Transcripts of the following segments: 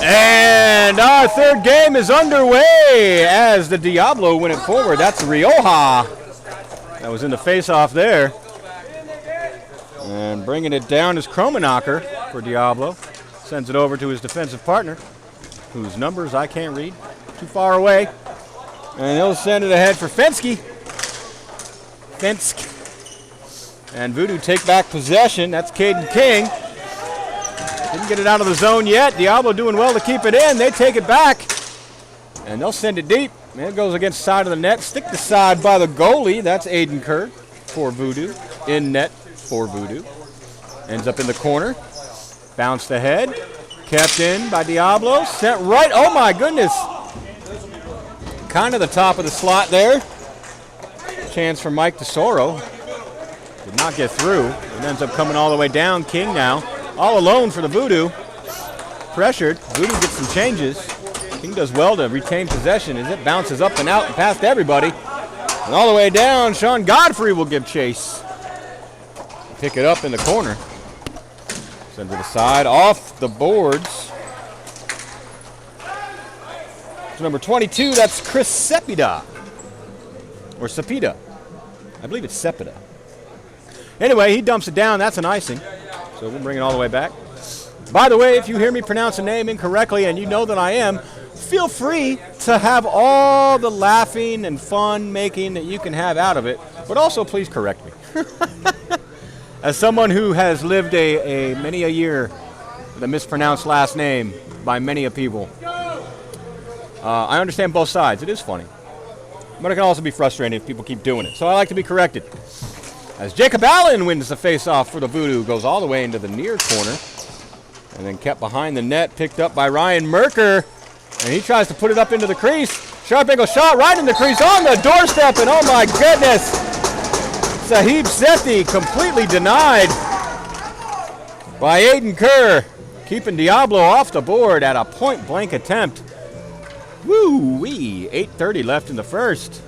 And our third game is underway as the Diablo win it forward. That's Rioja. That was in the face-off there. And bringing it down is Kromenacher for Diablo. Sends it over to his defensive partner, whose numbers I can't read. Too far away. And he'll send it ahead for Fensky. And Voodoo take back possession. That's Caden King. Didn't get it out of the zone yet. Diablo doing well to keep it in. They take it back. And they'll send it deep. And it goes against the side of the net. Stick the side by the goalie. That's Aiden Kerr for Voodoo. In net for Voodoo. Ends up in the corner. Bounced ahead. Kept in by Diablo. Sent right. Oh my goodness. Kind of the top of the slot there. Chance for Mike Tesoro. Did not get through. It ends up coming all the way down. King now. All alone for the Voodoo. Pressured. Voodoo gets some changes. King does well to retain possession as it bounces up and out and past everybody. And all the way down, Sean Godfrey will give chase. Pick it up in the corner. Sends it aside. Off the boards. So number 22, that's Chris Sepida. Or Sepida. I believe it's Sepida. Anyway, he dumps it down. That's an icing. So we'll bring it all the way back. By the way, if you hear me pronounce a name incorrectly, and you know that I am, feel free to have all the laughing and fun making that you can have out of it, but also please correct me. As someone who has lived a many a year with a mispronounced last name by many a people, I understand both sides. It is funny. But it can also be frustrating if people keep doing it. So I like to be corrected. As Jacob Allen wins the face-off for the Voodoo, goes all the way into the near corner. And then kept behind the net, picked up by Ryan Merker. And he tries to put it up into the crease. Sharp angle shot right in the crease on the doorstep. And oh my goodness, Sahib Sethi completely denied by Aiden Kerr. Keeping Diablo off the board at a point-blank attempt. Woo-wee, 8:30 left in the first.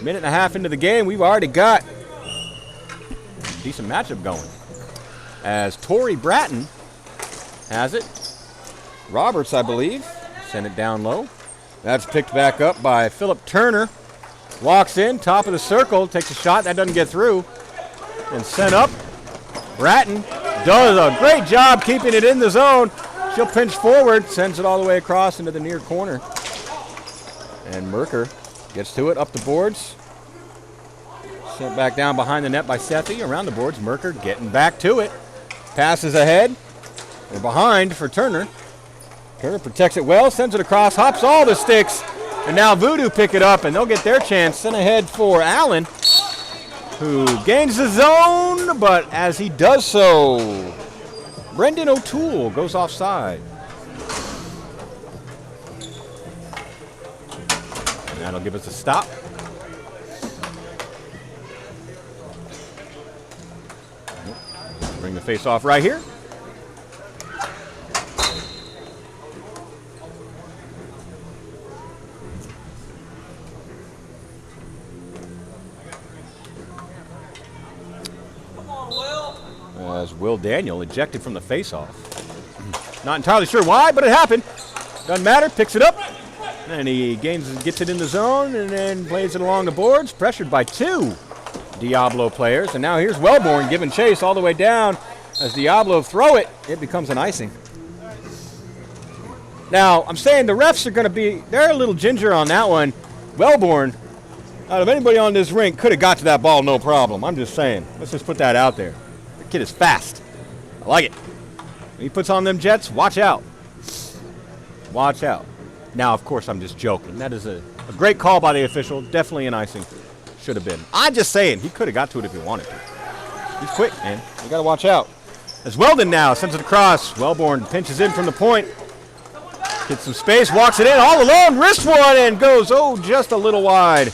Minute and a half into the game, we've already got a decent matchup going. As Torrey Bratton has it. Roberts, I believe, sent it down low. That's picked back up by Philip Turner. Walks in, top of the circle, takes a shot. That doesn't get through. And sent up. Bratton does a great job keeping it in the zone. She'll pinch forward, sends it all the way across into the near corner. And Merker gets to it, up the boards. Sent back down behind the net by Sethi, around the boards. Merker getting back to it. Passes ahead. They're behind for Turner. Turner protects it well, sends it across, hops all the sticks. And now Voodoo pick it up, and they'll get their chance. Sent ahead for Allen, who gains the zone, but as he does so, Brendan O'Toole goes offside. And that'll give us a stop. Bring the face off right here. As Will Daniel ejected from the face-off. Not entirely sure why, but it happened. Doesn't matter, picks it up. And he gets it in the zone and then plays it along the boards. Pressured by two Diablo players. And now here's Wellborn giving chase all the way down. As Diablo throw it, it becomes an icing. Now, I'm saying the refs are going to be, they're a little ginger on that one. Wellborn, out of anybody on this rink, could have got to that ball no problem. I'm just saying. Let's just put that out there. The kid is fast. I like it. When he puts on them jets, watch out. Watch out. Now, of course, I'm just joking. That is a great call by the official. Definitely an icing. Should have been. I'm just saying, he could have got to it if he wanted to. He's quick, man. You got to watch out. As Weldon now sends it across. Wellborn pinches in from the point. Gets some space, walks it in all alone, wrist one, and goes, just a little wide.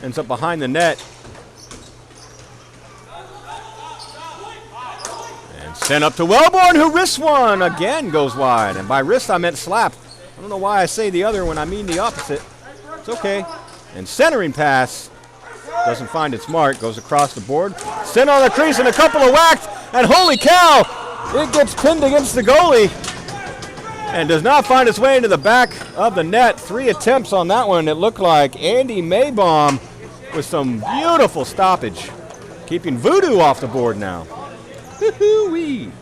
Ends up behind the net. And sent up to Wellborn, who wrists one. Again goes wide. And by wrist, I meant slap. I don't know why I say the other when I mean the opposite. It's okay. And centering pass. Doesn't find its mark. Goes across the board. Sent on the crease and a couple of whacks. And holy cow, it gets pinned against the goalie. And does not find its way into the back of the net. 3 attempts on that one. It looked like Andy Maybaum with some beautiful stoppage. Keeping Voodoo off the board now. Woo-hoo-wee.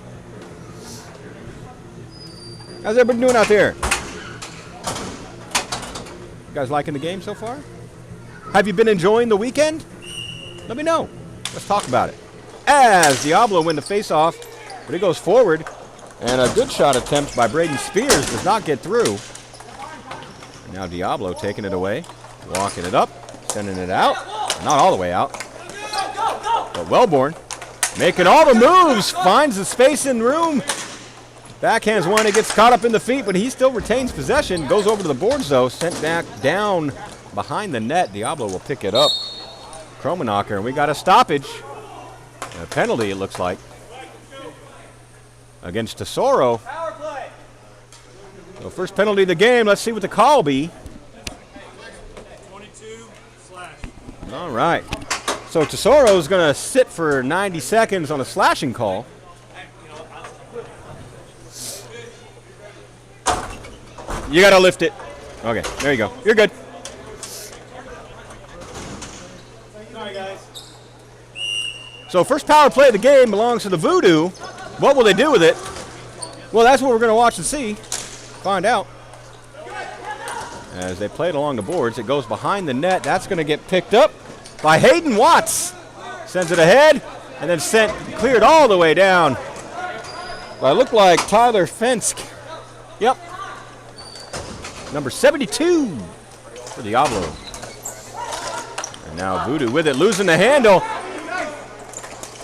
How's everybody doing out there? You guys liking the game so far? Have you been enjoying the weekend? Let me know. Let's talk about it. As Diablo win the face-off, but he goes forward. And a good shot attempt by Braden Spears does not get through. Now Diablo taking it away, walking it up, sending it out. Not all the way out. But Wellborn making all the moves, finds the space and room. Backhands one, it gets caught up in the feet, but he still retains possession. Goes over to the boards though, sent back down behind the net. Diablo will pick it up. Kromanacher, and we got a stoppage. A penalty, it looks like, against Tesoro. So first penalty of the game. Let's see what the call be. 22 slash. All right. So Tesoro is going to sit for 90 seconds on a slashing call. You got to lift it. Okay, there you go. You're good. Sorry, guys. So first power play of the game belongs to the Voodoo. What will they do with it? Well, that's what we're going to watch and see. Find out. As they play it along the boards, it goes behind the net. That's going to get picked up by Hayden Watts. Sends it ahead and then cleared all the way down. But it looked like Tyler Fensk. Yep. Number 72 for Diablo. And now Voodoo with it, losing the handle.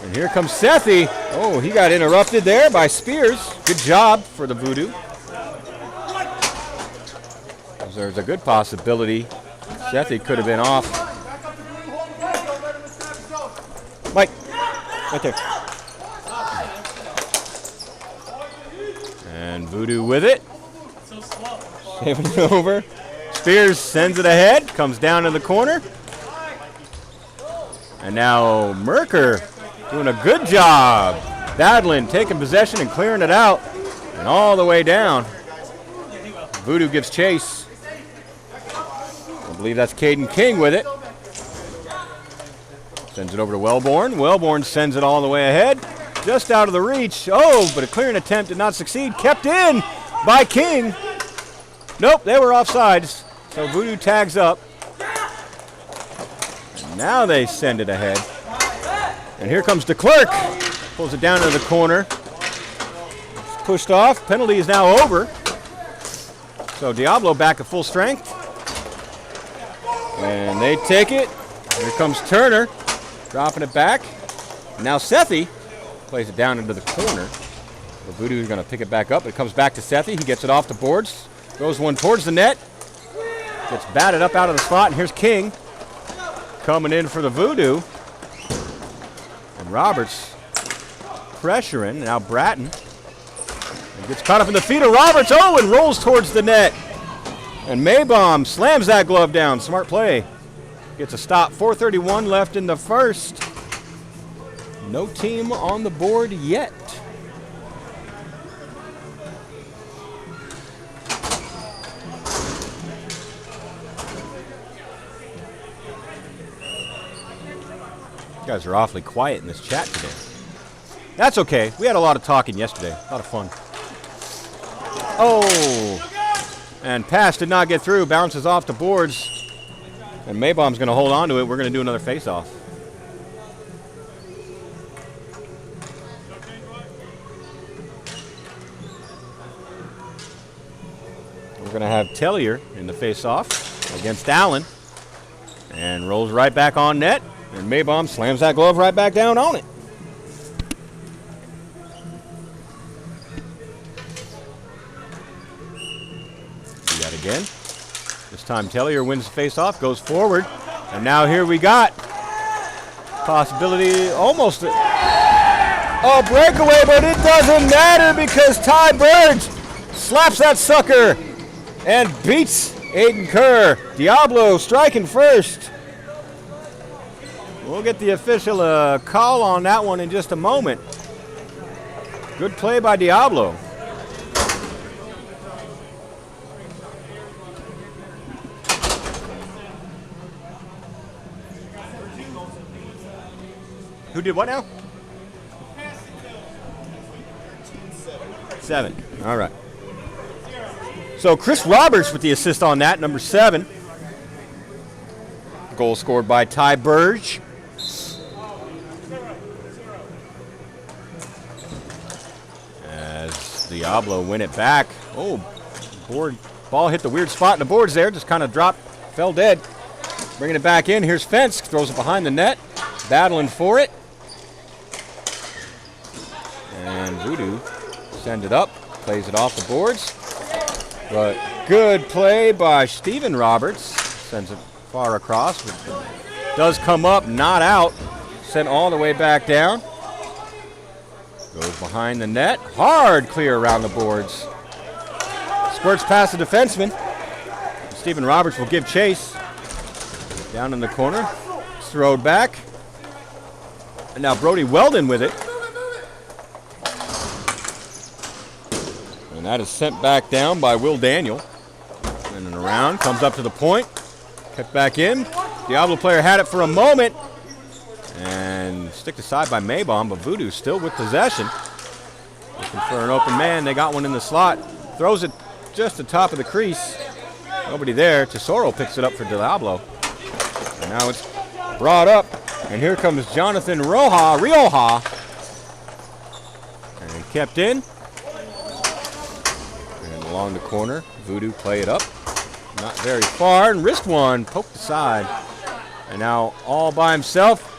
And here comes Sethi. Oh, he got interrupted there by Spears. Good job for the Voodoo. There's a good possibility Sethi could have been off. Mike, right there. And Voodoo with it. Saving it over. Spears sends it ahead, comes down in the corner. And now Merker doing a good job. Battling, taking possession and clearing it out. And all the way down. Voodoo gives chase. I believe that's Caden King with it. Sends it over to Wellborn. Wellborn sends it all the way ahead. Just out of the reach. Oh, but a clearing attempt did not succeed. Kept in by King. Nope, they were offsides. So Voodoo tags up. And now they send it ahead. And here comes DeClerc. Pulls it down into the corner. It's pushed off. Penalty is now over. So Diablo back at full strength. And they take it. Here comes Turner. Dropping it back. Now Sethi plays it down into the corner. So Voodoo is going to pick it back up. It comes back to Sethi. He gets it off the boards. Goes one towards the net. Gets batted up out of the slot. And here's King coming in for the Voodoo. And Roberts pressuring. Now Bratton. And gets caught up in the feet of Roberts. Oh, and rolls towards the net. And Maybaum slams that glove down. Smart play. Gets a stop. 4:31 left in the first. No team on the board yet. You guys are awfully quiet in this chat today. That's okay. We had a lot of talking yesterday. A lot of fun. Oh. And pass did not get through. Bounces off the boards. And Maybaum's going to hold on to it. We're going to do another face-off. We're going to have Tellier in the face-off against Allen. And rolls right back on net. And Maybaum slams that glove right back down on it. See that again. This time Tellier wins the face-off, goes forward. And now here we got possibility almost a breakaway, but it doesn't matter because Ty Burge slaps that sucker and beats Aiden Kerr. Diablo striking first. We'll get the official call on that one in just a moment. Good play by Diablo. Who did what now? 7. All right. So Chris Roberts with the assist on that, number 7. Goal scored by Ty Burge. As Diablo win it back. Oh, ball hit the weird spot in the boards there. Just kind of dropped, fell dead. Bringing it back in. Here's Fence. Throws it behind the net. Battling for it. And Voodoo sends it up. Plays it off the boards. But good play by Steven Roberts. Sends it far across. Does come up, not out. Sent all the way back down. Goes behind the net. Hard clear around the boards. Squirts past the defenseman. Steven Roberts will give chase. Down in the corner. It's throwed back. And now Brody Weldon with it. And that is sent back down by Will Daniel. And then around, comes up to the point. Kept back in. Diablo player had it for a moment. And sticked aside by Maybom, but Voodoo still with possession. Looking for an open man. They got one in the slot. Throws it just the top of the crease. Nobody there. Tesoro picks it up for Diablo. And now it's brought up. And here comes Jonathan Rioja. And kept in. And along the corner, Voodoo play it up. Not very far. And wrist one. Poked aside. And now all by himself.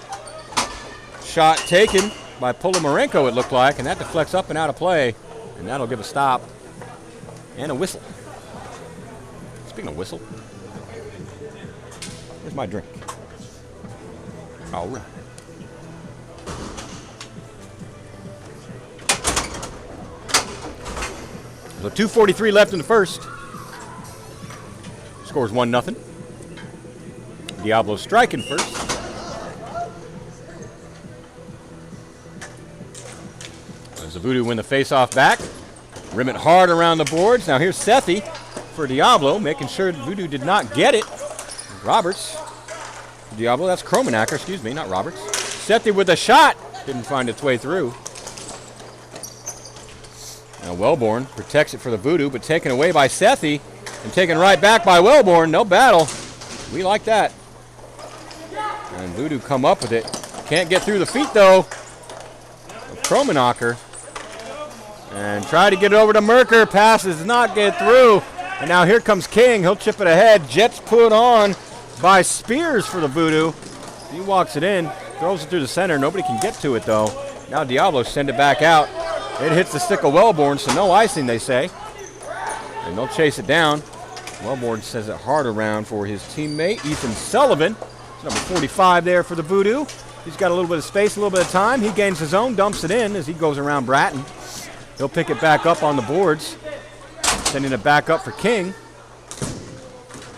Shot taken by Polomarenko, it looked like. And that deflects up and out of play. And that'll give a stop. And a whistle. Speaking of whistle, where's my drink? All right. So 2:43 left in the first. Scores 1-0. Diablo striking first. As the Voodoo win the face-off back. Rim it hard around the boards. Now here's Sethi for Diablo, making sure Voodoo did not get it. Roberts. Diablo, that's Kromenacker, excuse me, not Roberts. Sethi with a shot. Didn't find its way through. Now Wellborn protects it for the Voodoo, but taken away by Sethi and taken right back by Wellborn. No battle. We like that. And Voodoo come up with it. Can't get through the feet, though, of Kromenacker. And try to get it over to Merker. Pass does not get through. And now here comes King. He'll chip it ahead. Jets put on by Spears for the Voodoo. He walks it in. Throws it through the center. Nobody can get to it, though. Now Diablo send it back out. It hits the stick of Wellborn, so no icing, they say. And they'll chase it down. Wellborn says it hard around for his teammate, Ethan Sullivan. It's number 45 there for the Voodoo. He's got a little bit of space, a little bit of time. He gains his own, dumps it in as he goes around Bratton. He'll pick it back up on the boards. Sending it back up for King.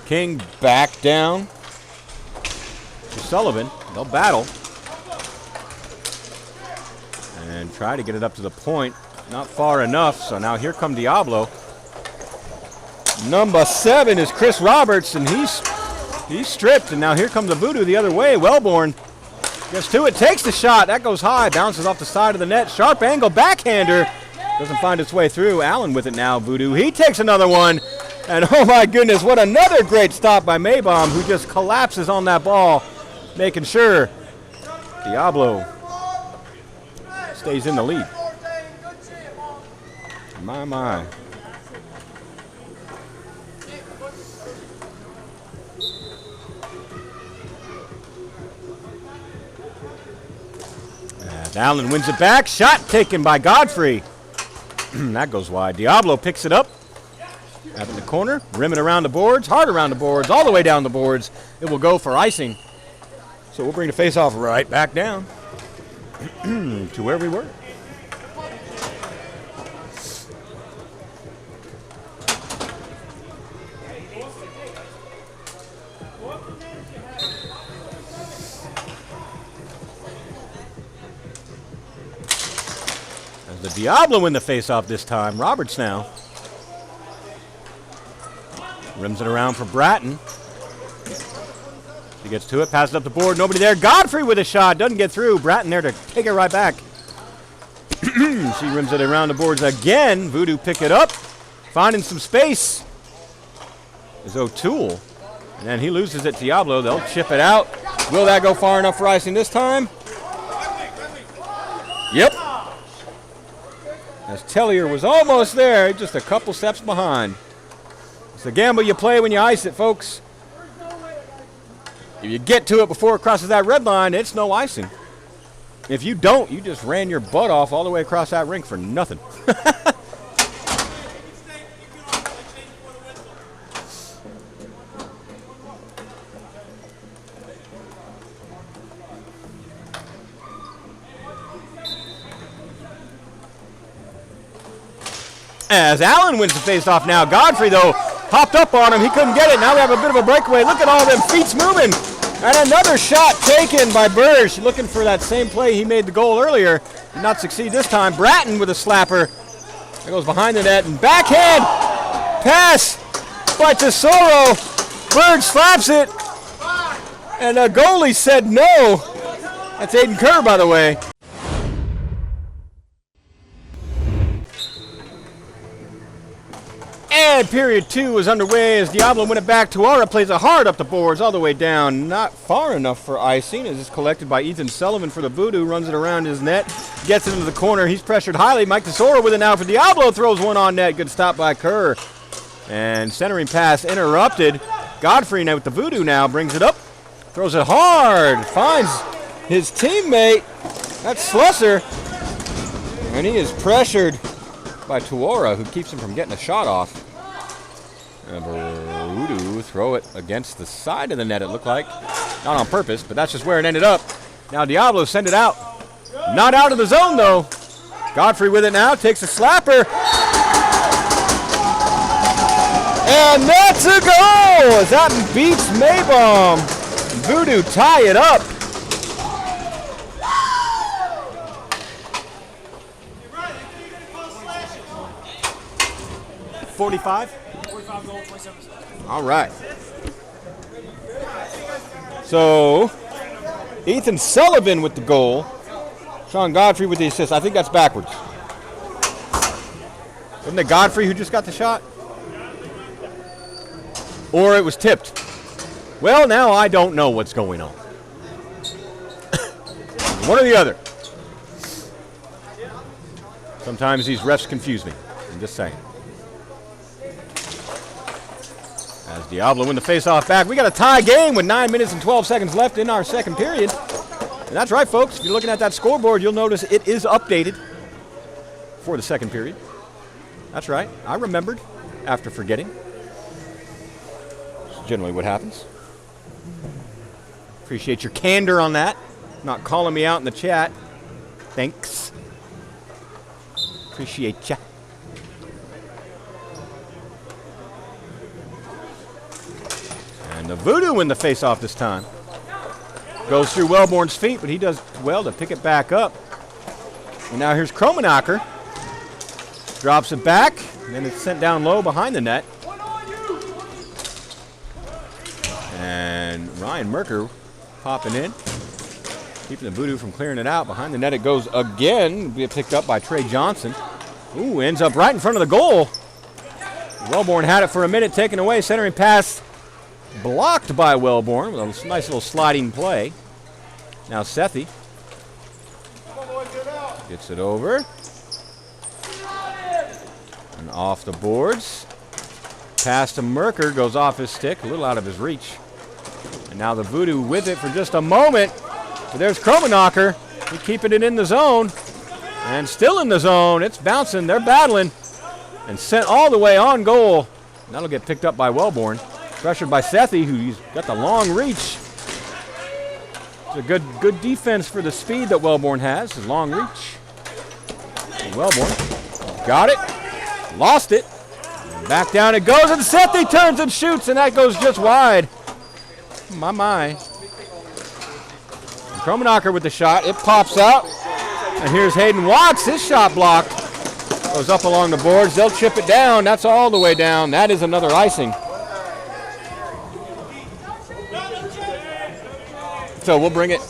King back down to Sullivan. They'll battle. And try to get it up to the point. Not far enough, so now here come Diablo. Number 7 is Chris Roberts, and he's stripped. And now here comes the Voodoo the other way. Wellborn gets to it, takes the shot. That goes high, bounces off the side of the net. Sharp angle backhander. Doesn't find its way through. Allen with it now, Voodoo. He takes another one. And oh my goodness, what another great stop by Maybom, who just collapses on that ball, making sure Diablo stays in the lead. My. And Allen wins it back. Shot taken by Godfrey. That goes wide. Diablo picks it up. Out in the corner. Rim it around the boards. Hard around the boards. All the way down the boards. It will go for icing. So we'll bring the face-off right back down to where we were. As the Diablo win the face-off this time. Roberts now. Rims it around for Bratton. He gets to it, passes up the board, nobody there. Godfrey with a shot, doesn't get through. Bratton there to take it right back. She rims it around the boards again. Voodoo pick it up, finding some space. Is O'Toole, and then he loses it to Diablo. They'll chip it out. Will that go far enough for icing this time? Yep. As Tellier was almost there, just a couple steps behind. It's the gamble you play when you ice it, folks. If you get to it before it crosses that red line, it's no icing. If you don't, you just ran your butt off all the way across that rink for nothing. As Allen wins the faceoff now. Godfrey, though, hopped up on him. He couldn't get it. Now we have a bit of a breakaway. Look at all them feet moving. And another shot taken by Burge. Looking for that same play he made the goal earlier. Did not succeed this time. Bratton with a slapper. That goes behind the net. And backhand pass by Tesoro. Burge slaps it. And the goalie said no. That's Aiden Kerr, by the way. And period 2 is underway as Diablo win it back. Tuara plays it hard up the boards all the way down. Not far enough for icing as it's collected by Ethan Sullivan for the Voodoo. Runs it around his net. Gets it into the corner. He's pressured highly. Mike Tesoro with it now for Diablo. Throws one on net. Good stop by Kerr. And centering pass interrupted. Godfrey now with the Voodoo now. Brings it up. Throws it hard. Finds his teammate. That's Slusser. And he is pressured by Tuora, who keeps him from getting a shot off. And Voodoo throw it against the side of the net, it looked like. Not on purpose, but that's just where it ended up. Now Diablo send it out. Not out of the zone, though. Godfrey with it now, takes a slapper. And that's a goal! As that beats Maybaum. Voodoo tie it up. $45? 45 goal, 27 assists. All right. So, Ethan Sullivan with the goal. Sean Godfrey with the assist. I think that's backwards. Wasn't it Godfrey who just got the shot? Or it was tipped. Well, now I don't know what's going on. One or the other. Sometimes these refs confuse me. I'm just saying. As Diablo win the face-off back. We got a tie game with 9 minutes and 12 seconds left in our second period. And that's right, folks. If you're looking at that scoreboard, you'll notice it is updated for the second period. That's right. I remembered after forgetting. That's generally what happens. Appreciate your candor on that. Not calling me out in the chat. Thanks. Appreciate ya. And the Voodoo win the face-off this time. Goes through Wellborn's feet, but he does well to pick it back up. And now here's Kromenacher. Drops it back, and then it's sent down low behind the net. And Ryan Merker popping in, keeping the Voodoo from clearing it out. Behind the net it goes again. Be picked up by Trey Johnson. Ooh, ends up right in front of the goal. Wellborn had it for a minute, taken away. Centering pass blocked by Wellborn with a nice little sliding play. Now Sethi gets it over. And off the boards. Pass to Merker, goes off his stick, a little out of his reach. And now the Voodoo with it for just a moment. But there's Kromenacher. He's keeping it in the zone. And still in the zone. It's bouncing. They're battling. And sent all the way on goal. And that'll get picked up by Wellborn. Pressured by Sethi, who's got the long reach. It's a good defense for the speed that Wellborn has. His long reach. And Wellborn got it. Lost it. Back down it goes, and Sethi turns and shoots, and that goes just wide. My. Kromenacher with the shot. It pops out. And here's Hayden Watts. His shot blocked. Goes up along the boards. They'll chip it down. That's all the way down. That is another icing. So we'll bring it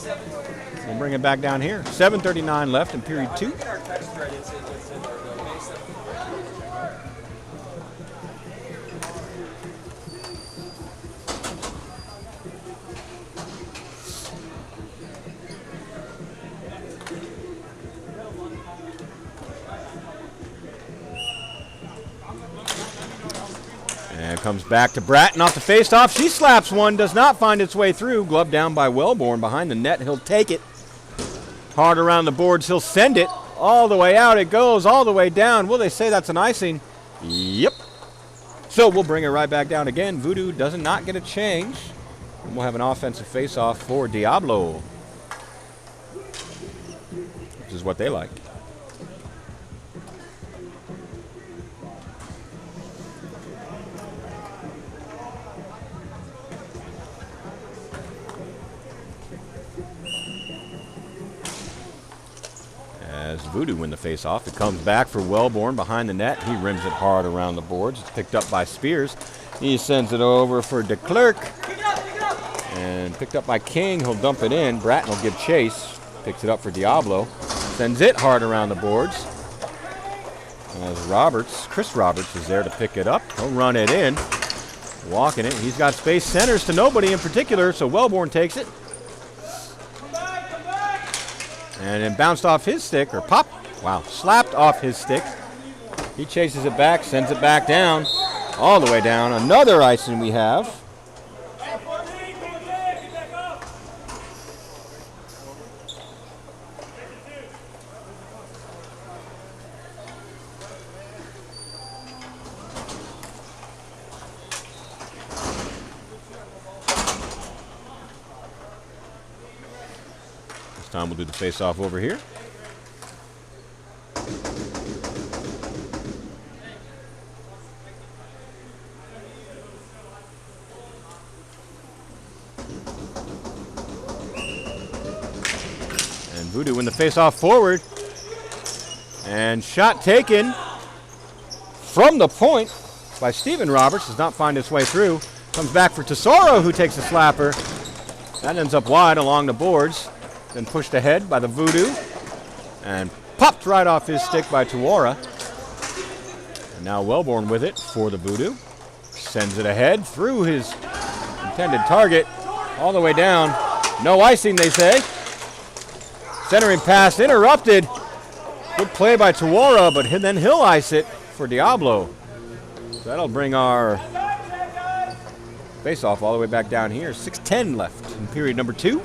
back down here. 7:39 left in period 2. And comes back to Bratton off the faceoff. She slaps one, does not find its way through. Glove down by Wellborn behind the net. He'll take it. Hard around the boards. He'll send it all the way out. It goes all the way down. Will they say that's an icing? Yep. So we'll bring it right back down again. Voodoo does not get a change. And we'll have an offensive faceoff for Diablo, which is what they like. As Voodoo win the face-off, it comes back for Wellborn behind the net. He rims it hard around the boards. It's picked up by Spears. He sends it over for DeClerc. And picked up by King. He'll dump it in. Bratton will give chase. Picks it up for Diablo. Sends it hard around the boards. As Chris Roberts is there to pick it up. He'll run it in. Walking it. He's got space centers to nobody in particular, so Wellborn takes it. And then bounced off his stick, or slapped off his stick. He chases it back, sends it back down, all the way down. Another icing we have. Time we'll do the face-off over here. And Voodoo win the face-off forward. And shot taken from the point by Stephen Roberts. Does not find its way through. Comes back for Tesoro, who takes a slapper. That ends up wide along the boards. Then pushed ahead by the Voodoo and popped right off his stick by Tuora. And now Wellborn with it for the Voodoo. Sends it ahead through his intended target all the way down. No icing, they say. Centering pass interrupted. Good play by Tuora, but then he'll ice it for Diablo. So that'll bring our face-off all the way back down here. 6:10 left in period number 2.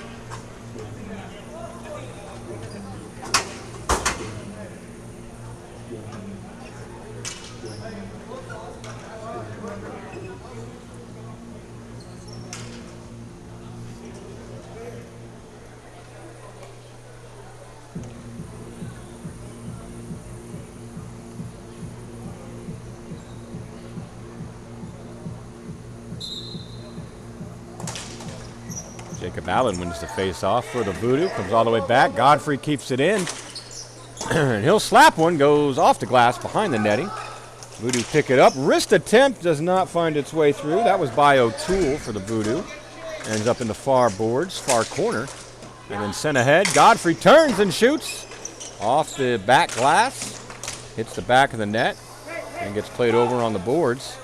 Jacob Allen wins the face-off for the Voodoo. Comes all the way back. Godfrey keeps it in. And he'll slap one. Goes off the glass behind the netting. Voodoo pick it up. Wrist attempt does not find its way through. That was by O'Toole for the Voodoo. Ends up in the far boards, far corner. And then sent ahead. Godfrey turns and shoots off the back glass. Hits the back of the net. And gets played over on the boards.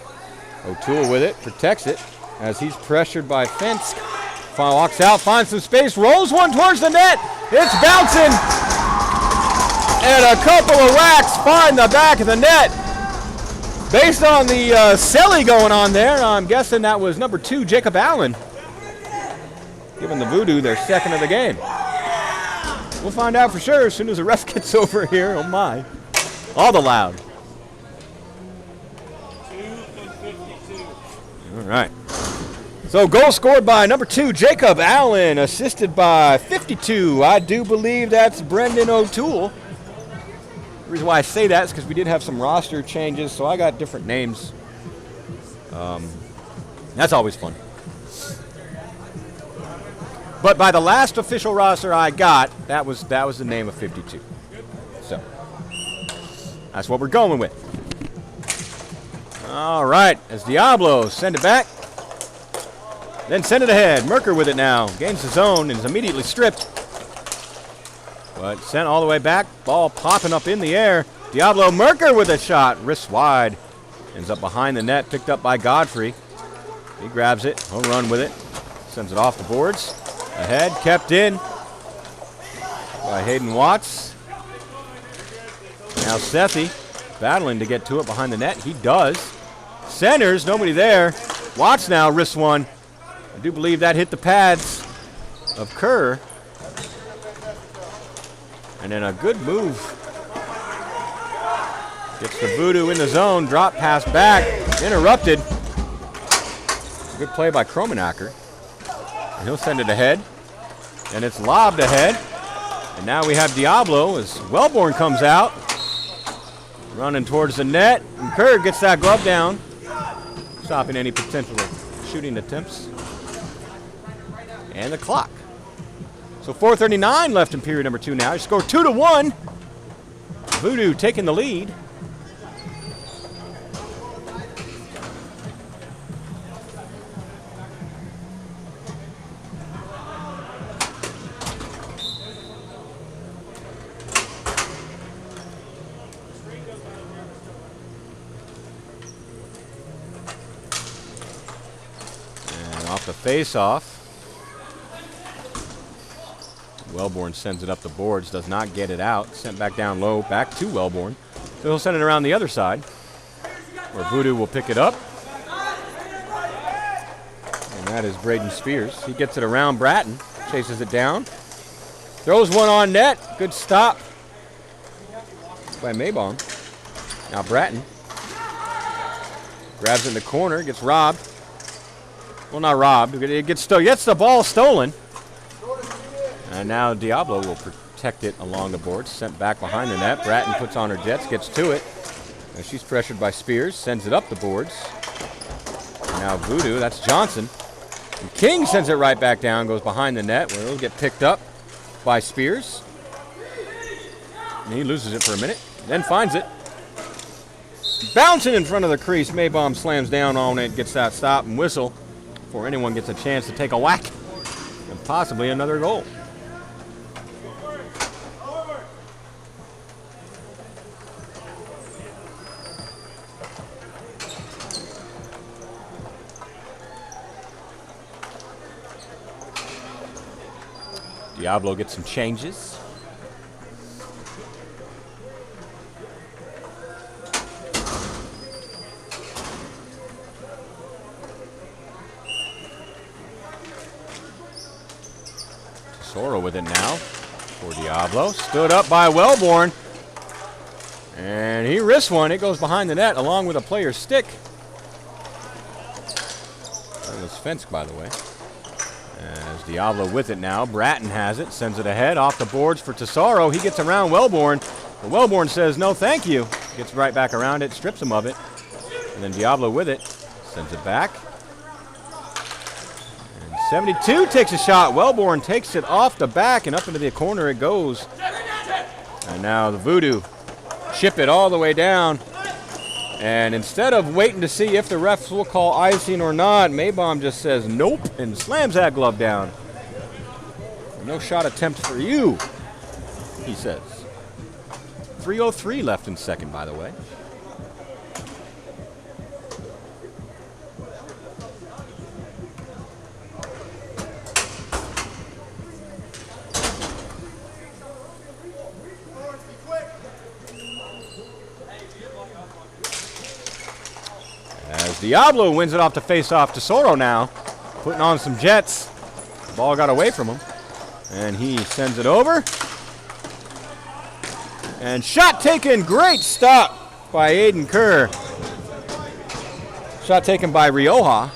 O'Toole with it. Protects it as he's pressured by Fence. Walks out, finds some space, rolls one towards the net. It's bouncing. And a couple of whacks find the back of the net. Based on the celly going on there, I'm guessing that was number 2, Jacob Allen. Giving the Voodoo their second of the game. We'll find out for sure as soon as the ref gets over here. Oh my. All the loud. All right. So goal scored by number 2, Jacob Allen, assisted by 52. I do believe that's Brendan O'Toole. The reason why I say that is because we did have some roster changes, so I got different names. That's always fun. But by the last official roster I got, that was the name of 52. So that's what we're going with. All right, as Diablo send it back. Then send it ahead. Merker with it now. Gains the zone and is immediately stripped. But sent all the way back. Ball popping up in the air. Diablo Merker with a shot. Wrist wide. Ends up behind the net. Picked up by Godfrey. He grabs it. Home run with it. Sends it off the boards. Ahead. Kept in by Hayden Watts. Now Sethi battling to get to it behind the net. He does. Centers. Nobody there. Watts now. Wrist one. I do believe that hit the pads of Kerr. And then a good move. Gets the Voodoo in the zone. Drop pass back. Interrupted. Good play by Kromenacker. And he'll send it ahead. And it's lobbed ahead. And now we have Diablo as Wellborn comes out. Running towards the net. And Kerr gets that glove down. Stopping any potential shooting attempts. And the clock. So 4:39 left in period number 2 now. You score 2-1. Voodoo taking the lead. And off the face-off. Wellborn sends it up the boards, does not get it out. Sent back down low, back to Wellborn. So he'll send it around the other side, where Voodoo will pick it up. And that is Braden Spears. He gets it around Bratton, chases it down. Throws one on net. Good stop by Maybaum. Now Bratton grabs it in the corner, gets robbed. Well, not robbed. It gets the ball stolen. And now Diablo will protect it along the boards. Sent back behind the net. Bratton puts on her jets, gets to it. And she's pressured by Spears. Sends it up the boards. And now Voodoo, that's Johnson. And King sends it right back down, goes behind the net, where it'll get picked up by Spears. And he loses it for a minute, then finds it. Bouncing in front of the crease. Maybaum slams down on it, gets that stop and whistle before anyone gets a chance to take a whack. And possibly another goal. Diablo gets some changes. Tesoro with it now for Diablo. Stood up by Wellborn. And he risks one. It goes behind the net along with a player's stick. That was fenced, by the way. As Diablo with it now. Bratton has it. Sends it ahead off the boards for Tesoro. He gets around Wellborn. But Wellborn says, no, thank you. Gets right back around it. Strips him of it. And then Diablo with it. Sends it back. And 72 takes a shot. Wellborn takes it off the back and up into the corner it goes. And now the Voodoo chip it all the way down. And instead of waiting to see if the refs will call icing or not, Maybaum just says nope and slams that glove down. No shot attempt for you, he says. 3:03 left in second, by the way. As Diablo wins it off the face-off. Tesoro now, putting on some jets. The ball got away from him. And he sends it over. And shot taken. Great stop by Aiden Kerr. Shot taken by Rioja.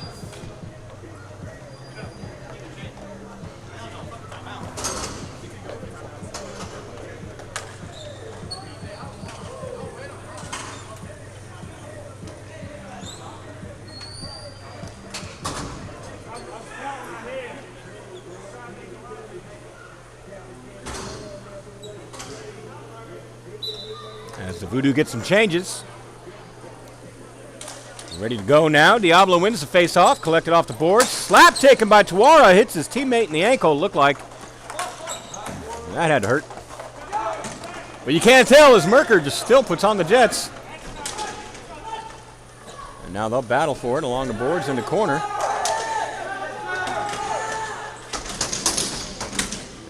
As the Voodoo gets some changes. Ready to go now. Diablo wins the face-off, collected off the board. Slap taken by Tuara, hits his teammate in the ankle, looked like. That had to hurt. But you can't tell as Merker just still puts on the Jets. And now they'll battle for it along the boards in the corner.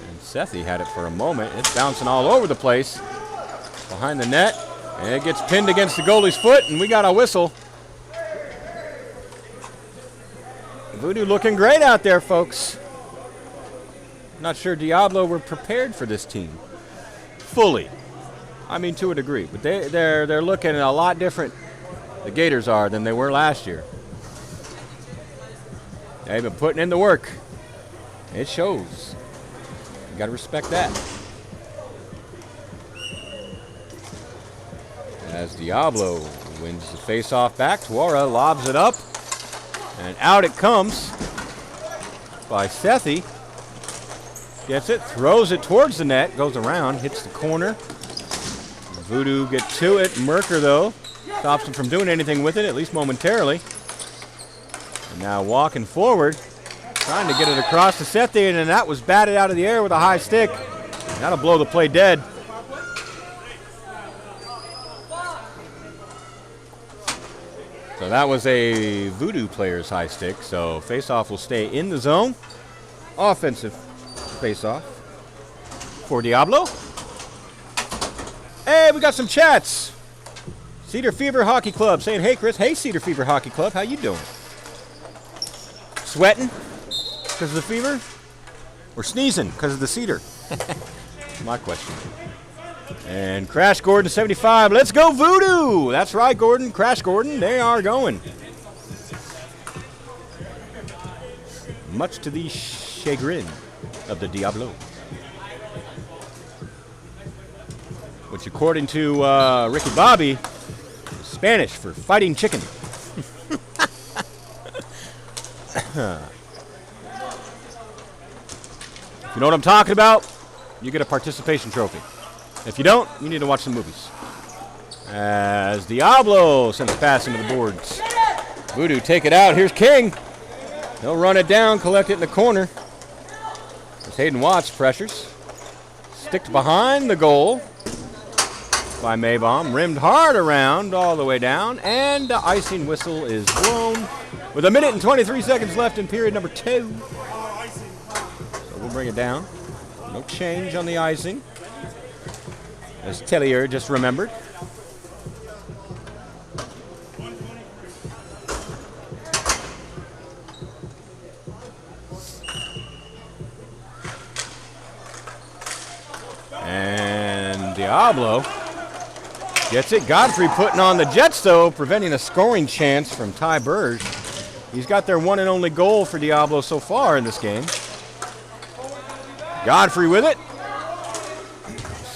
And Sethi had it for a moment. It's bouncing all over the place. Behind the net. And it gets pinned against the goalie's foot, and we got a whistle. Voodoo looking great out there, folks. Not sure Diablo were prepared for this team. Fully. I mean, to a degree. But they're looking a lot different, the Gators are, than they were last year. They've been putting in the work. It shows. You got to respect that. As Diablo wins the face-off back, Tuara lobs it up. And out it comes by Sethi. Gets it, throws it towards the net, goes around, hits the corner. Voodoo get to it. Merker, though, stops him from doing anything with it, at least momentarily. And now walking forward, trying to get it across to Sethi, and then that was batted out of the air with a high stick. That'll blow the play dead. So that was a Voodoo player's high stick, so face-off will stay in the zone. Offensive face-off for Diablo. Hey, we got some chats. Cedar Fever Hockey Club saying, hey, Chris. Hey, Cedar Fever Hockey Club. How you doing? Sweating because of the fever? Or sneezing because of the cedar? My question. And Crash Gordon 75. Let's go Voodoo. That's right, Gordon. Crash Gordon. They are going. Much to the chagrin of the Diablo. Which, according to Ricky Bobby, is Spanish for fighting chicken. If you know what I'm talking about, you get a participation trophy. If you don't, you need to watch some movies. As Diablo sends a pass into the boards. Voodoo take it out. Here's King. He'll run it down, collect it in the corner. As Hayden Watts pressures. Sticked behind the goal by Maybom. Rimmed hard around all the way down. And the icing whistle is blown. With 1 minute and 23 seconds left in period number 2. So we'll bring it down. No change on the icing. As Tellier just remembered. And Diablo gets it. Godfrey putting on the Jets, though, preventing a scoring chance from Ty Burge. He's got their one and only goal for Diablo so far in this game. Godfrey with it.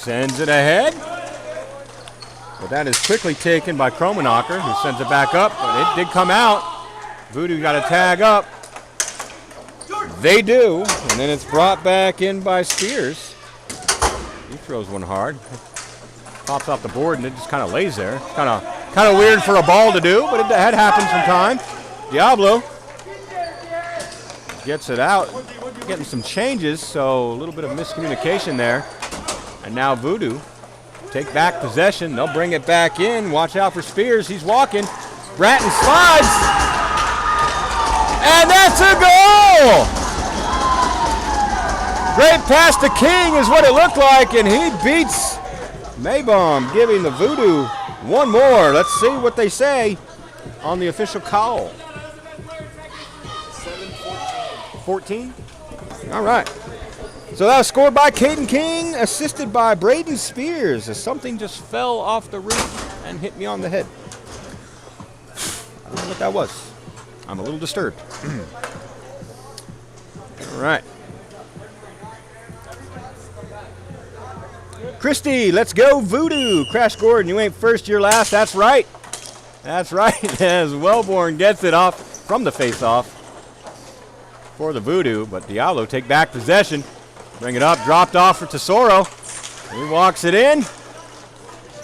Sends it ahead. But that is quickly taken by Kromenacher, who sends it back up. But it did come out. Voodoo got a tag up. They do. And then it's brought back in by Spears. He throws one hard. Pops off the board and it just kind of lays there. It's kind of weird for a ball to do, but that happens from time. Diablo gets it out. Getting some changes, so a little bit of miscommunication there. And now Voodoo take back possession. They'll bring it back in. Watch out for Spears. He's walking. Bratton slides. And that's a goal! Great pass to King is what it looked like, and he beats Maybom, giving the Voodoo one more. Let's see what they say on the official call. 7-14. All right. So that was scored by Caden King, assisted by Braden Spears, as something just fell off the roof and hit me on the head. I don't know what that was. I'm a little disturbed. All right. Christy, let's go Voodoo. Crash Gordon, you ain't first, you're last. That's right. That's right. As Wellborn gets it off from the face-off for the Voodoo, but Diablo take back possession. Bring it up, dropped off for Tesoro. He walks it in.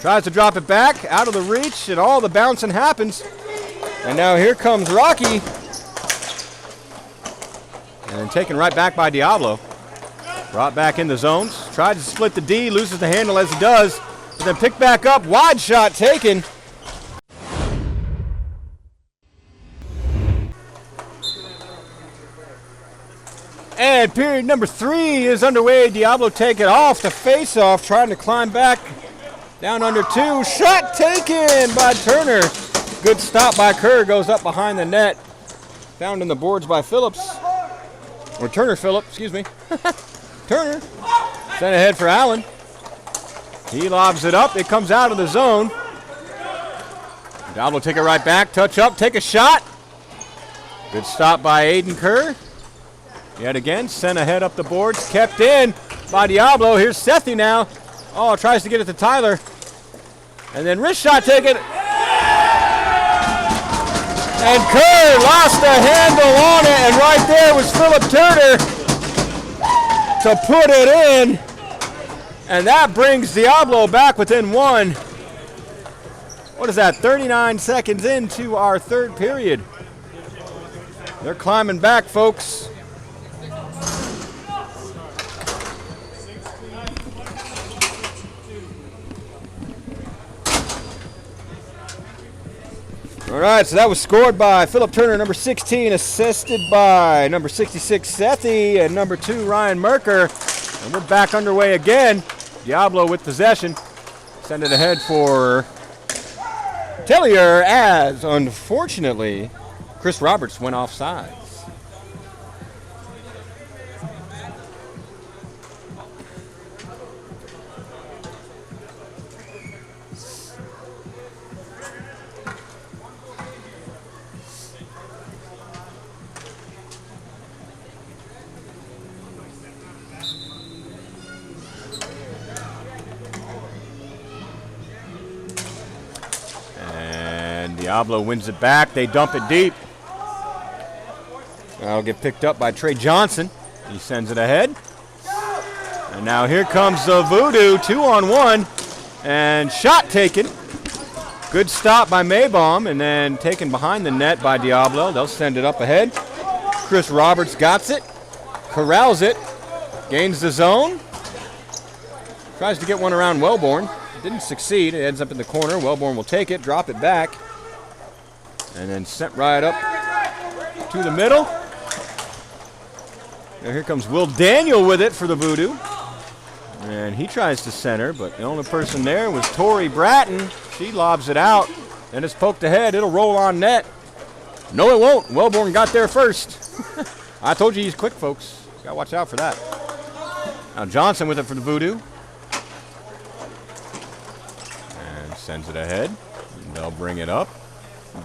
Tries to drop it back, out of the reach, and all the bouncing happens. And now here comes Rocky. And taken right back by Diablo. Brought back in the zones. Tried to split the D, loses the handle as he does. But then picked back up, wide shot taken. And period number 3 is underway. Diablo take it off the face-off, trying to climb back down under 2. Shot taken by Turner. Good stop by Kerr, goes up behind the net. Found in the boards by Phillips. Or Turner Phillip, excuse me. Turner. Sent ahead for Allen. He lobs it up. It comes out of the zone. Diablo take it right back. Touch up, take a shot. Good stop by Aiden Kerr. Yet again, sent ahead up the boards. Kept in by Diablo. Here's Sethi now. Oh, tries to get it to Tyler. And then wrist shot taken. And Kerr lost the handle on it. And right there was Philip Turner to put it in. And that brings Diablo back within 1. What is that? 39 seconds into our third period. They're climbing back, folks. All right, so that was scored by Philip Turner, number 16, assisted by number 66, Sethi, and number 2, Ryan Merker. And we're back underway again. Diablo with possession. Send it ahead for Tellier, as unfortunately Chris Roberts went offside. Diablo wins it back. They dump it deep. That'll get picked up by Trey Johnson. He sends it ahead. And now here comes the Voodoo, 2-on-1. And shot taken. Good stop by Maybaum, and then taken behind the net by Diablo. They'll send it up ahead. Chris Roberts got it. Corrals it. Gains the zone. Tries to get one around Wellborn. Didn't succeed. It ends up in the corner. Wellborn will take it, drop it back. And then sent right up to the middle. Now here comes Will Daniel with it for the Voodoo. And he tries to center, but the only person there was Tori Bratton. She lobs it out, and it's poked ahead. It'll roll on net. No, it won't. Wellborn got there first. I told you he's quick, folks. Got to watch out for that. Now Johnson with it for the Voodoo. And sends it ahead. And they'll bring it up.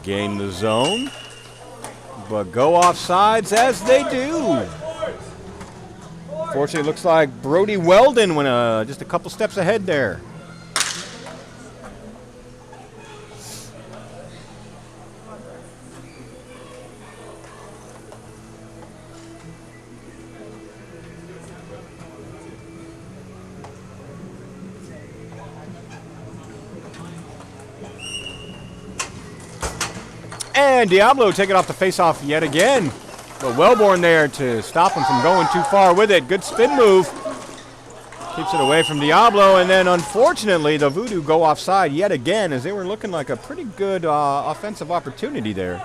Gain the zone, but go off sides as they do. Fortunately, it looks like Brody Weldon went just a couple steps ahead there. And Diablo take it off the face-off yet again. But Wellborn there to stop him from going too far with it. Good spin move. Keeps it away from Diablo. And then, unfortunately, the Voodoo go offside yet again, as they were looking like a pretty good offensive opportunity there.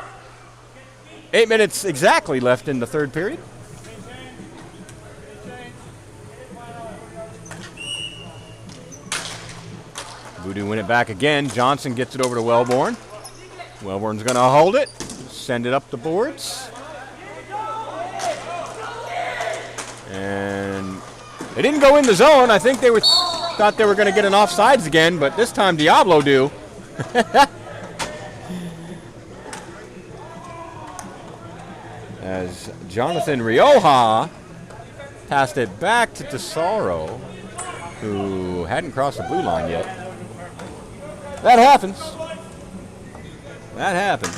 8 minutes exactly left in the third period. Voodoo win it back again. Johnson gets it over to Wellborn. Wellborn's going to hold it, send it up the boards. And they didn't go in the zone. I think they thought they were going to get an offsides again, but this time Diablo do. As Jonathan Rioja passed it back to Tesoro, who hadn't crossed the blue line yet. That happens. That happens.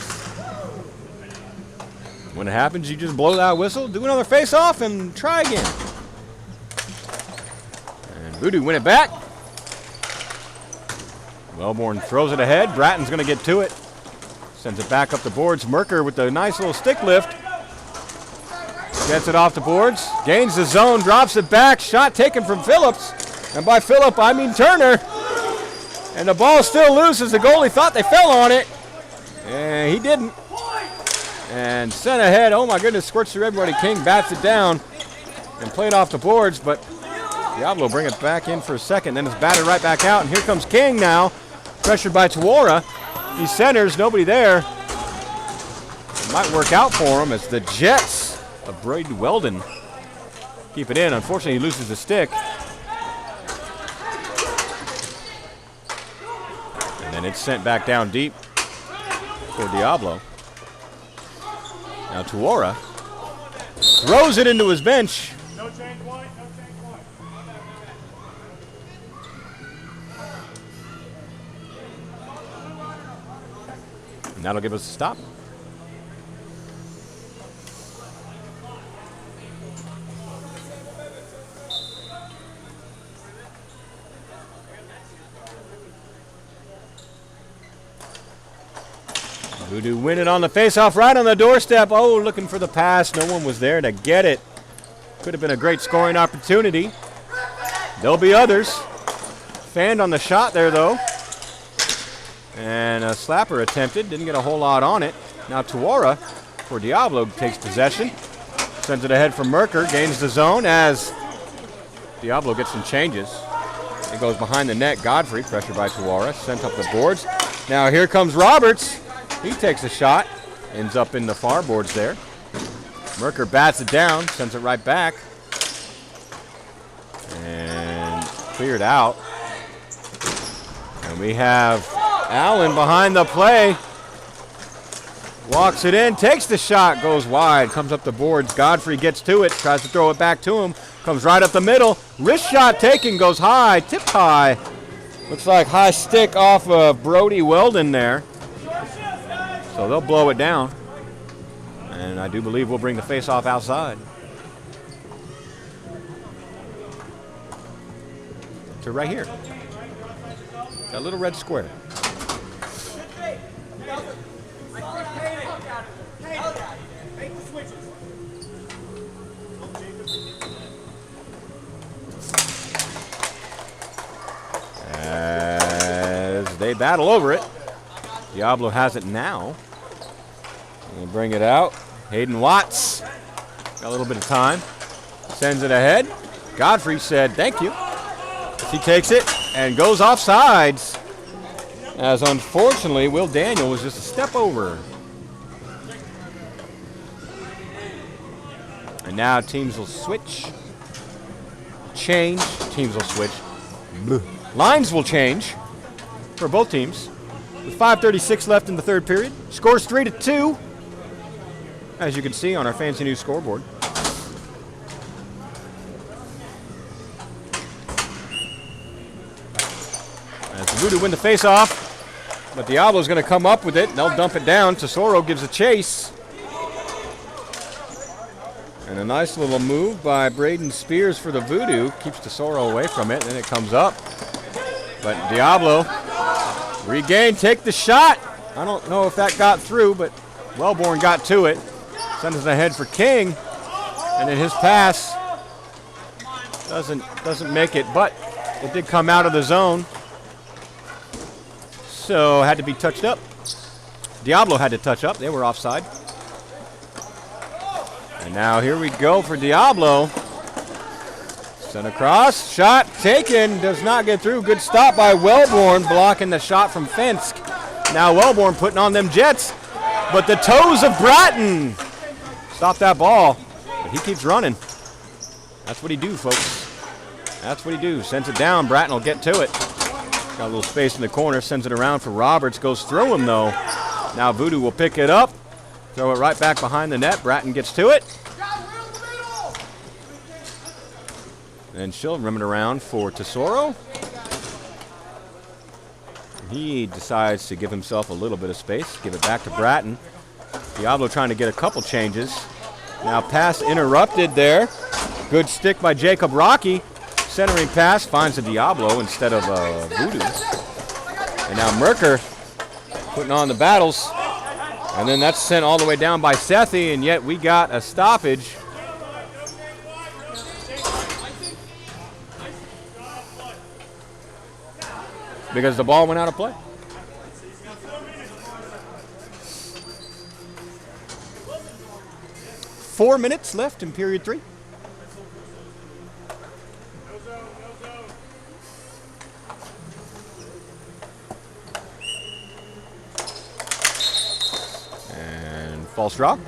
When it happens, you just blow that whistle, do another face-off, and try again. And Voodoo win it back. Wellborn throws it ahead. Bratton's going to get to it. Sends it back up the boards. Merker with a nice little stick lift. Gets it off the boards. Gains the zone. Drops it back. Shot taken from Phillips. And by Phillip, I mean Turner. And the ball still loose as the goalie thought they fell on it. And he didn't. And sent ahead. Oh my goodness, squirts through everybody. King bats it down and played off the boards, but Diablo bring it back in for a second. Then it's batted right back out. And here comes King now. Pressured by Tuora. He centers, nobody there. It might work out for him as the Jets of Brady Weldon keep it in. Unfortunately, he loses the stick. And then it's sent back down deep for Diablo. Now Tuora throws it into his bench. No change point, no change point. And that'll give us a stop. Voodoo win it on the faceoff right on the doorstep. Oh, looking for the pass. No one was there to get it. Could have been a great scoring opportunity. There'll be others. Fanned on the shot there, though. And a slapper attempted. Didn't get a whole lot on it. Now Tuora for Diablo takes possession. Sends it ahead for Merker. Gains the zone as Diablo gets some changes. It goes behind the net. Godfrey, pressured by Tuora, sent up the boards. Now here comes Roberts. He takes a shot. Ends up in the far boards there. Merker bats it down. Sends it right back. And cleared out. And we have Allen behind the play. Walks it in. Takes the shot. Goes wide. Comes up the boards. Godfrey gets to it. Tries to throw it back to him. Comes right up the middle. Wrist shot taken. Goes high. Tipped high. Looks like high stick off of Brody Weldon there. So they'll blow it down. And I do believe we'll bring the face-off outside. To right here. That little red square. As they battle over it. Diablo has it now. We'll bring it out. Hayden Watts. Got a little bit of time. Sends it ahead. Godfrey said thank you. He takes it and goes offsides. As unfortunately, Will Daniel was just a step over. And now teams will switch. Change. Teams will switch. Lines will change for both teams. With 5:36 left in the third period. Scores 3-2. As you can see on our fancy new scoreboard. As the Voodoo win the face-off. But Diablo's going to come up with it. They'll dump it down. Tesoro gives a chase. And a nice little move by Braden Spears for the Voodoo. Keeps Tesoro away from it. Then it comes up. But Diablo regain, take the shot. I don't know if that got through, but Wellborn got to it. Sends it ahead for King. And then his pass doesn't make it, but it did come out of the zone. So had to be touched up. Diablo had to touch up. They were offside. And now here we go for Diablo. Sent across, shot taken, does not get through. Good stop by Wellborn, blocking the shot from Finsk. Now Wellborn putting on them Jets, but the toes of Bratton stop that ball, but he keeps running. That's what he do, folks. That's what he do. Sends it down, Bratton will get to it. Got a little space in the corner, sends it around for Roberts, goes through him though. Now Voodoo will pick it up, throw it right back behind the net. Bratton gets to it. And she'll rim it around for Tesoro. He decides to give himself a little bit of space. Give it back to Bratton. Diablo trying to get a couple changes. Now pass interrupted there. Good stick by Jacob Rocky. Centering pass finds a Diablo instead of Voodoo. And now Merker putting on the battles. And then that's sent all the way down by Sethi, and yet we got a stoppage. Because the ball went out of play. Four minutes left in period 3. And false draw.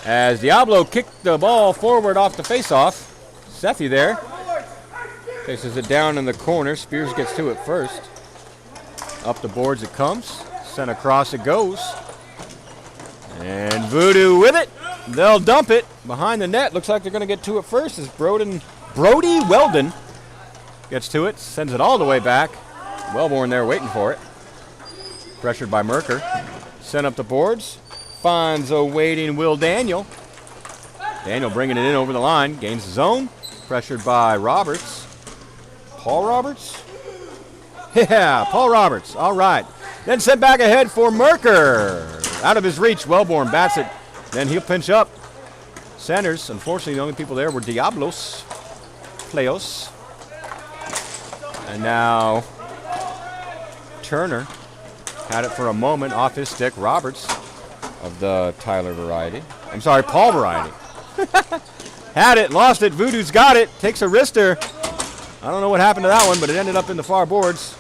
As Diablo kicked the ball forward off the faceoff, Sethi there faces it down in the corner. Spears gets to it first. Up the boards it comes. Sent across it goes. And Voodoo with it. They'll dump it behind the net. Looks like they're going to get to it first as Brody Weldon gets to it. Sends it all the way back. Wellborn there waiting for it. Pressured by Merker. Sent up the boards. Finds a waiting Will Daniel. Daniel bringing it in over the line. Gains the zone. Pressured by Roberts. Paul Roberts? Yeah, Paul Roberts. All right. Then sent back ahead for Merker. Out of his reach. Wellborn bats it. Then he'll pinch up. Centers. Unfortunately, the only people there were Diablos. Playos. And now Turner had it for a moment off his stick. Roberts of the Tyler variety. I'm sorry, Paul variety. Had it, lost it. Voodoo's got it. Takes a wrister. I don't know what happened to that one, but it ended up in the far boards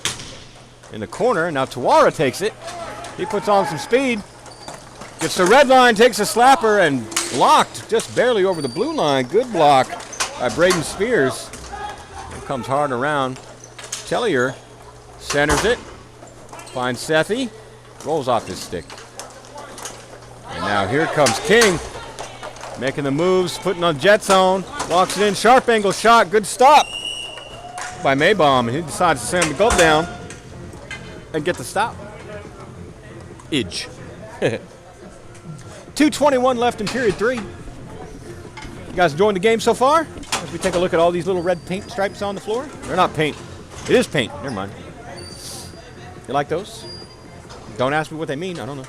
in the corner. Now Tawara takes it. He puts on some speed. Gets the red line, takes a slapper, and blocked just barely over the blue line. Good block by Braden Spears. It comes hard around. Tellier centers it. Finds Sethi. Rolls off his stick. And now here comes King. Making the moves, putting on jet zone. Walks it in, sharp angle shot. Good stop by Maybaum. He decides to slam the glove down and get the stop. Idge. 2:21 left in period 3. You guys enjoying the game so far? As we take a look at all these little red paint stripes on the floor. They're not paint. It is paint. Never mind. You like those? Don't ask me what they mean. I don't know.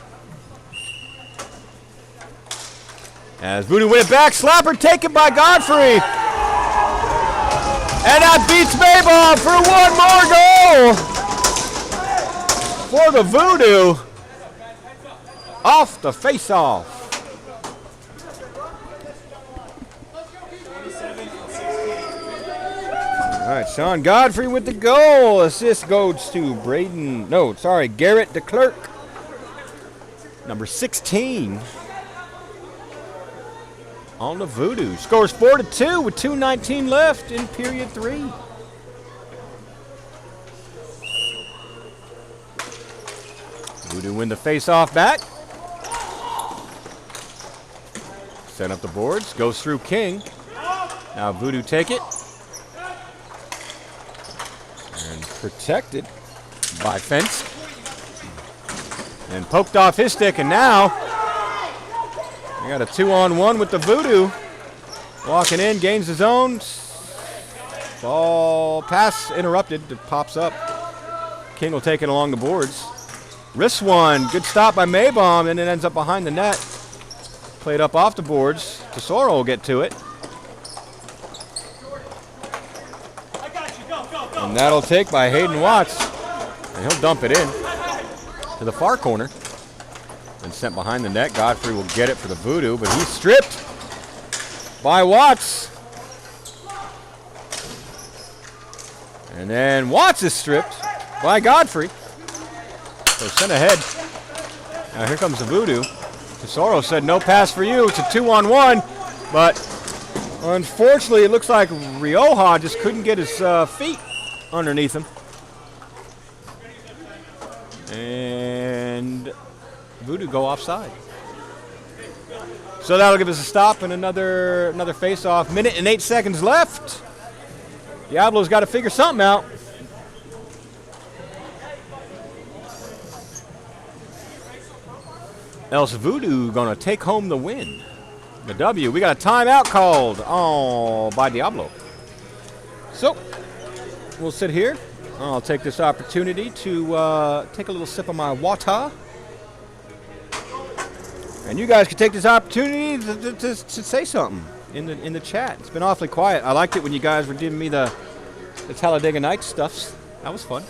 As Voodoo win it back, slapper taken by Godfrey. And that beats Maybaum for one more goal for the Voodoo. Off the face-off. All right, Sean Godfrey with the goal. Assist goes to Garrett DeClerc. Number 16. On the Voodoo. Scores 4-2 with 2:19 left in period 3. Voodoo win the face-off back. Set up the boards. Goes through King. Now Voodoo take it. And protected by Fence. And poked off his stick, and now we got a 2-on-1 with the Voodoo. Walking in, gains his own. Ball pass interrupted. It pops up. King will take it along the boards. Wrist one. Good stop by Maybaum, and it ends up behind the net. Played up off the boards. Tesoro will get to it. And that'll take by Hayden Watts. And he'll dump it in to the far corner. And sent behind the net. Godfrey will get it for the Voodoo, but he's stripped by Watts. And then Watts is stripped by Godfrey. So sent ahead. Now here comes the Voodoo. Tesoro said no pass for you. It's a 2-on-1, but unfortunately it looks like Rioja just couldn't get his feet underneath him. And Voodoo go offside. So that'll give us a stop and another face-off. Minute and 8 seconds left Diablo's got to figure something out. Else Voodoo gonna take home the win. The W. We got a timeout called by Diablo. So we'll sit here. I'll take this opportunity to take a little sip of my water. And you guys can take this opportunity to say something in the chat. It's been awfully quiet. I liked it when you guys were giving me the Talladega Nights stuffs. That was fun.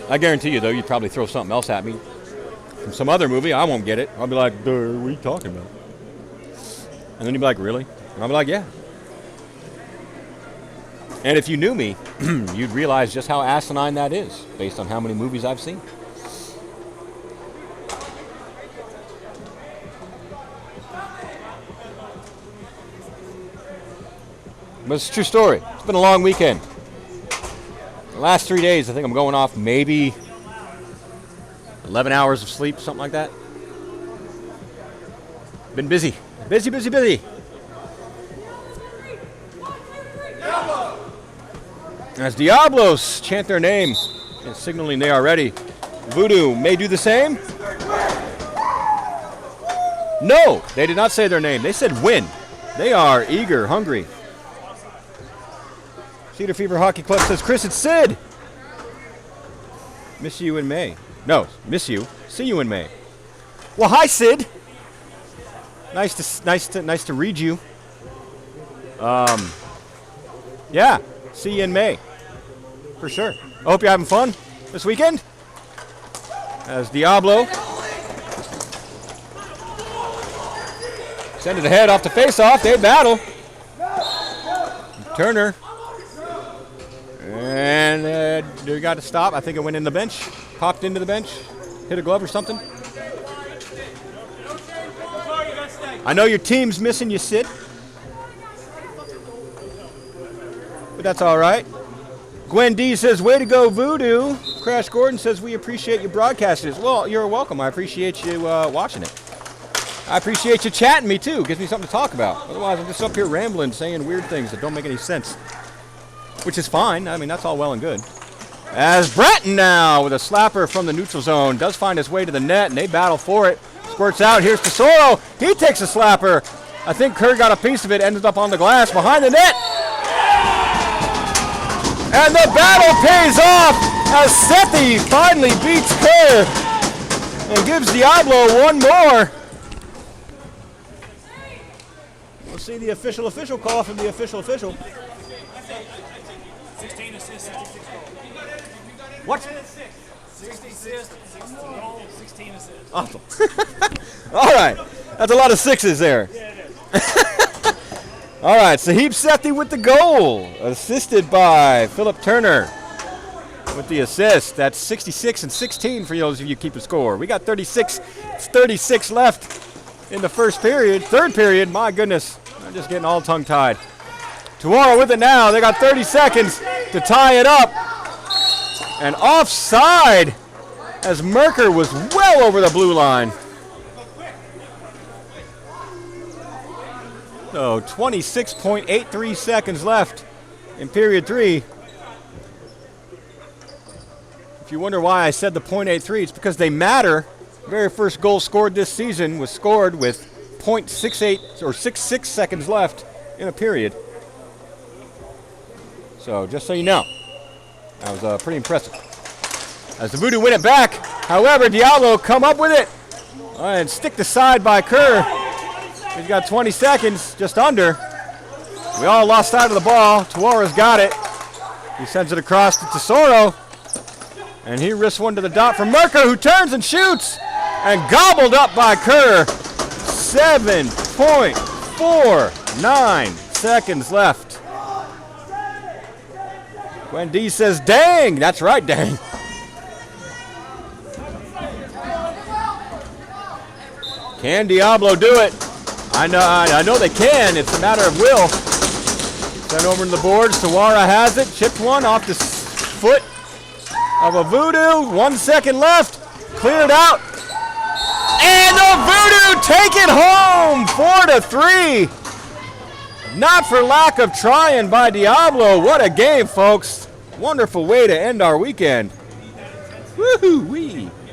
I guarantee you, though, you'd probably throw something else at me from some other movie. I won't get it. I'll be like, what are you talking about? And then you'd be like, really? And I'll be like, yeah. And if you knew me, you'd realize just how asinine that is, based on how many movies I've seen. But it's a true story. It's been a long weekend. The last 3 days, I think I'm going off maybe 11 hours of sleep, something like that. Been busy. Busy. As Diablos chant their name, and signaling they are ready. Voodoo may do the same. No, they did not say their name. They said win. They are eager, hungry. Cedar Fever Hockey Club says, Chris, it's Sid. Miss you in May. No, miss you. See you in May. Well, hi, Sid. Nice to read you. Yeah, see you in May. For sure. I hope you're having fun this weekend. As Diablo send it ahead off the face-off. They battle. Turner. And they got to stop. I think it went in the bench. Popped into the bench. Hit a glove or something. I know your team's missing you, Sid. But that's all right. Gwen D says, way to go, Voodoo. Crash Gordon says, we appreciate you broadcasting this. Well, you're welcome. I appreciate you watching it. I appreciate you chatting me, too. Gives me something to talk about. Otherwise, I'm just up here rambling, saying weird things that don't make any sense. Which is fine. I mean, that's all well and good. As Bratton now with a slapper from the neutral zone does find his way to the net, and they battle for it. Squirts out. Here's Tesoro. He takes a slapper. I think Kerr got a piece of it. Ended up on the glass behind the net. And the battle pays off as Sethi finally beats Kerr and gives Diablo one more. We'll see the official call from the official. 16 assists, 66 goals. What? 60 assists, 16 assists. Awesome. All right. That's a lot of sixes there. Yeah, it is. All right. Sahib Sethi with the goal. Assisted by Philip Turner with the assist. That's 66 and 16 for those of you keeping score. We got 36 left in the first period. Third period, my goodness. I'm just getting all tongue-tied. Tuara with it now. They got 30 seconds to tie it up. And offside as Merker was well over the blue line. So 26.83 seconds left in period 3. If you wonder why I said the .83, it's because they matter. The very first goal scored this season was scored with .68 or 66 seconds left in a period. So just so you know, that was pretty impressive. As the Voodoo win it back, however, Diablo come up with it and sticked aside by Kerr. He's got 20 seconds, just under. We all lost sight of the ball. Tuara's got it. He sends it across to Tesoro. And he risks one to the dot for Merker, who turns and shoots. And gobbled up by Kerr. 7.49 seconds left. Gwen D says, dang. That's right, dang. Can Diablo do it? I know they can. It's a matter of will. Sent over to the boards. Tuara has it. Chipped one off the foot of a Voodoo. 1 second left. Cleared out. And the Voodoo take it home. 4-3. Not for lack of trying by Diablo. What a game, folks. Wonderful way to end our weekend. Woohoo-wee.